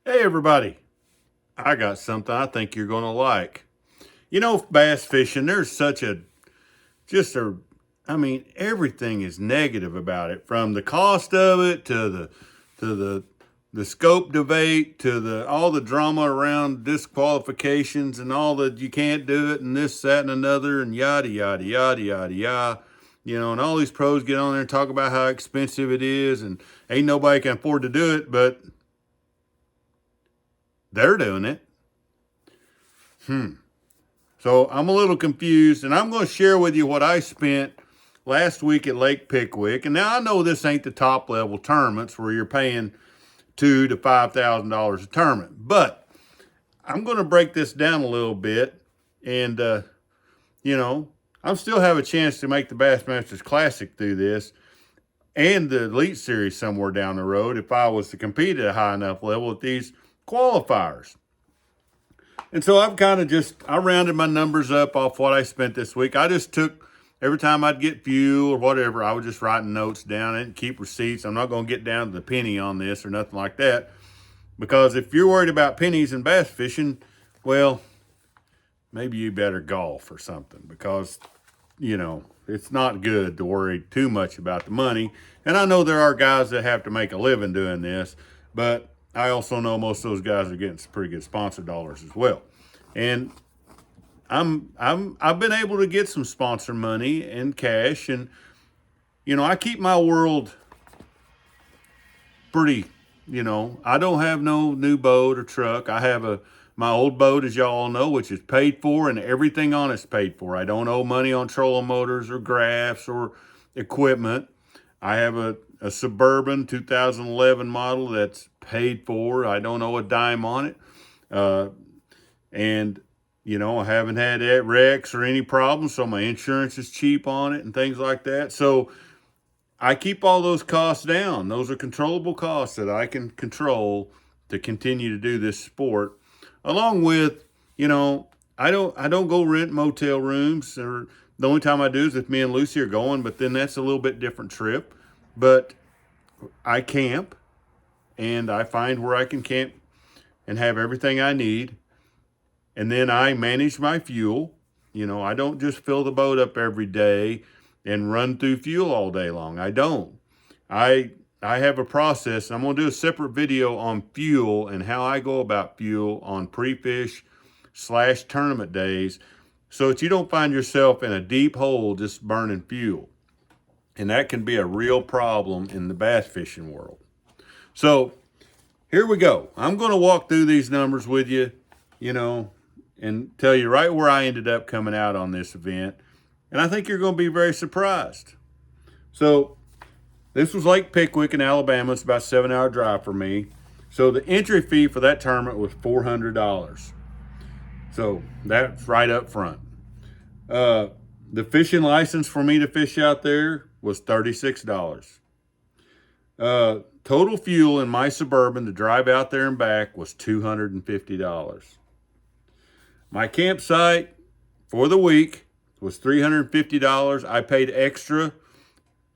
Hey everybody, I got something I think you're going to like. You know, bass fishing, there's such a, just a, I mean, everything is negative about it, from the cost of it to the scope debate to the all the drama around disqualifications and all that you can't do it and this, that, and another and yada yada yada yada yada. You know, and all these pros get on there and talk about how expensive it is and ain't nobody can afford to do it, but they're doing it. So I'm a little confused, and I'm going to share with you what I spent last week at Lake Pickwick. And now I know this ain't the top level tournaments where you're paying $2,000 to $5,000 a tournament, but I'm going to break this down a little bit, and you know, I still have a chance to make the Bassmasters Classic through this and the Elite Series somewhere down the road if I was to compete at a high enough level at these qualifiers. And so I've kind of I rounded my numbers up off what I spent this week. I just took, every time I'd get fuel or whatever, I was just writing notes down and keep receipts. I'm not going to get down to the penny on this or nothing like that. Because if you're worried about pennies and bass fishing, well, maybe you better golf or something, because, you know, it's not good to worry too much about the money. And I know there are guys that have to make a living doing this, but I also know most of those guys are getting some pretty good sponsor dollars as well. And I've been able to get some sponsor money and cash, and you know, I keep my world pretty, you know, I don't have no new boat or truck. I have my old boat, as y'all all know, which is paid for, and everything on it's paid for. I don't owe money on trolling motors or graphs or equipment. I have a Suburban 2011 model that's paid for. I don't owe a dime on it. And, you know, I haven't had wrecks or any problems, so my insurance is cheap on it and things like that. So I keep all those costs down. Those are controllable costs that I can control to continue to do this sport. Along with, you know, I don't go rent motel rooms, or the only time I do is if me and Lucy are going, but then that's a little bit different trip. But I camp, and I find where I can camp and have everything I need. And then I manage my fuel. You know, I don't just fill the boat up every day and run through fuel all day long. I don't. I have a process. I'm going to do a separate video on fuel and how I go about fuel on pre-fish / tournament days, so that you don't find yourself in a deep hole just burning fuel. And that can be a real problem in the bass fishing world. So here we go. I'm going to walk through these numbers with you, you know, and tell you right where I ended up coming out on this event. And I think you're going to be very surprised. So this was Lake Pickwick in Alabama. It's about a 7-hour drive for me. So the entry fee for that tournament was $400. So that's right up front. The fishing license for me to fish out there was $36. Total fuel in my Suburban to drive out there and back was $250. My campsite for the week was $350. I paid extra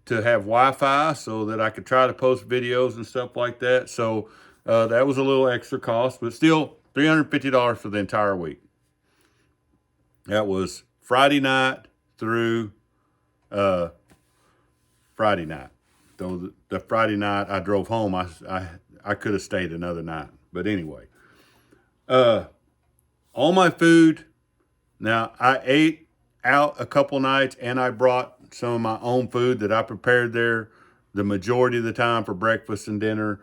to have Wi-Fi so that I could try to post videos and stuff like that. So that was a little extra cost, but still $350 for the entire week. That was Friday night through Friday night. Though the Friday night I drove home, I could have stayed another night. But anyway, all my food. Now, I ate out a couple nights, and I brought some of my own food that I prepared there the majority of the time for breakfast and dinner.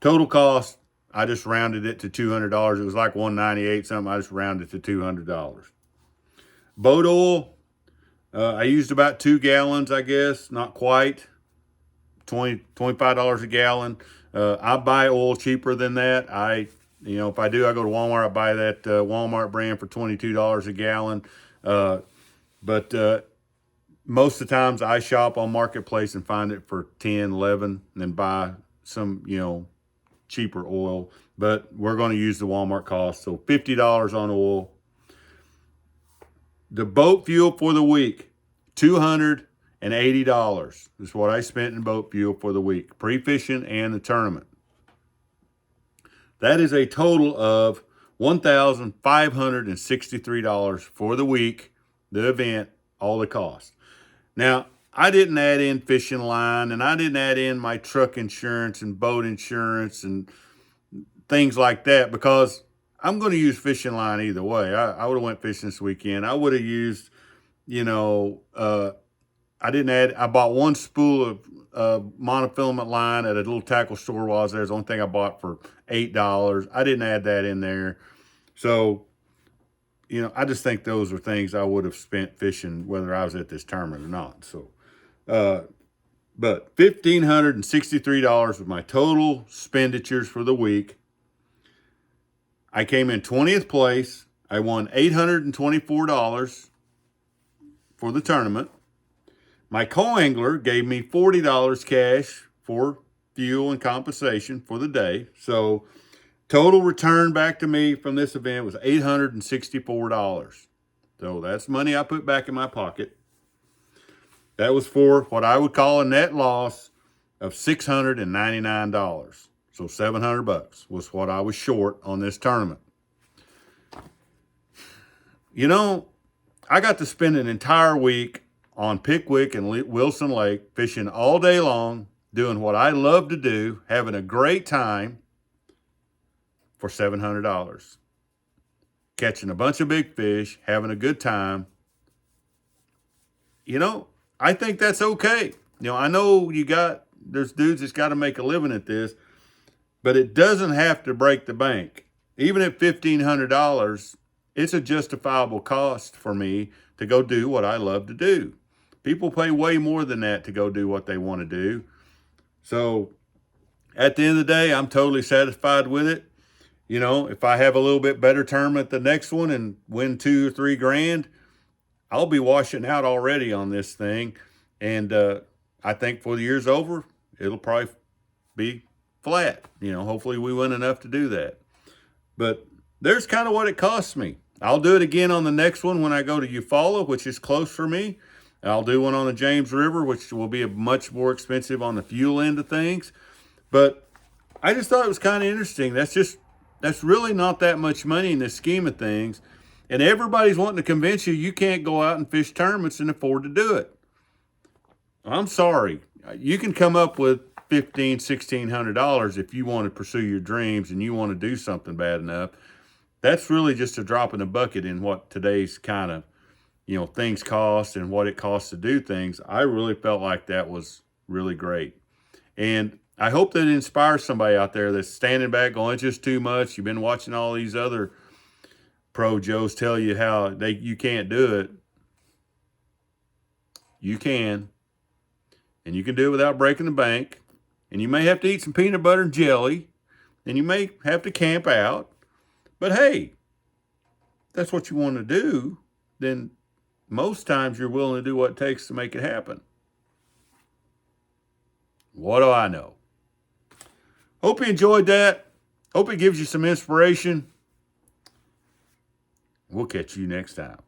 Total cost, I just rounded it to $200. It was like $198 something. I just rounded it to $200. Boat oil, I used about 2 gallons, I guess, not quite. $25 a gallon. I buy oil cheaper than that. You know, if I do, I go to Walmart. I buy that Walmart brand for $22 a gallon. But most of the times I shop on Marketplace and find it for 10, 11, and then buy some, you know, cheaper oil. But we're going to use the Walmart cost. So $50 on oil. The boat fuel for the week, $280 is what I spent in boat fuel for the week, pre-fishing and the tournament. That is a total of $1,563 for the week, the event, all the costs. Now, I didn't add in fishing line, and I didn't add in my truck insurance and boat insurance and things like that, because I'm going to use fishing line either way. I would have went fishing this weekend. I would have used, I bought one spool of monofilament line at a little tackle store while I was there. It's the only thing I bought for $8. I didn't add that in there. So, I just think those are things I would have spent fishing whether I was at this tournament or not. So, but $1,563 was my total expenditures for the week. I came in 20th place. I won $824 for the tournament. My co-angler gave me $40 cash for fuel and compensation for the day. So total return back to me from this event was $864. So that's money I put back in my pocket. That was for what I would call a net loss of $699. So $700 was what I was short on this tournament. I got to spend an entire week on Pickwick and Wilson Lake, fishing all day long, doing what I love to do, having a great time for $700. Catching a bunch of big fish, having a good time. I think that's okay. I know there's dudes that's got to make a living at this, but it doesn't have to break the bank. Even at $1,500, it's a justifiable cost for me to go do what I love to do. People pay way more than that to go do what they want to do. So at the end of the day, I'm totally satisfied with it. If I have a little bit better tournament the next one and win $2 or $3 grand, I'll be washing out already on this thing. And I think before the year's over, it'll probably be flat. Hopefully we win enough to do that. But there's kind of what it costs me. I'll do it again on the next one when I go to Eufaula, which is close for me. I'll do one on the James River, which will be much more expensive on the fuel end of things. But I just thought it was kind of interesting. That's really not that much money in the scheme of things. And everybody's wanting to convince you can't go out and fish tournaments and afford to do it. I'm sorry. You can come up with $1,500, $1,600 if you want to pursue your dreams and you want to do something bad enough. That's really just a drop in the bucket in what today's kind of, things cost and what it costs to do things. I really felt like that was really great. And I hope that it inspires somebody out there that's standing back going, it's just too much. You've been watching all these other pro Joes tell you how you can't do it. You can. And you can do it without breaking the bank. And you may have to eat some peanut butter and jelly. And you may have to camp out. But hey, if that's what you want to do, then most times you're willing to do what it takes to make it happen. What do I know? Hope you enjoyed that. Hope it gives you some inspiration. We'll catch you next time.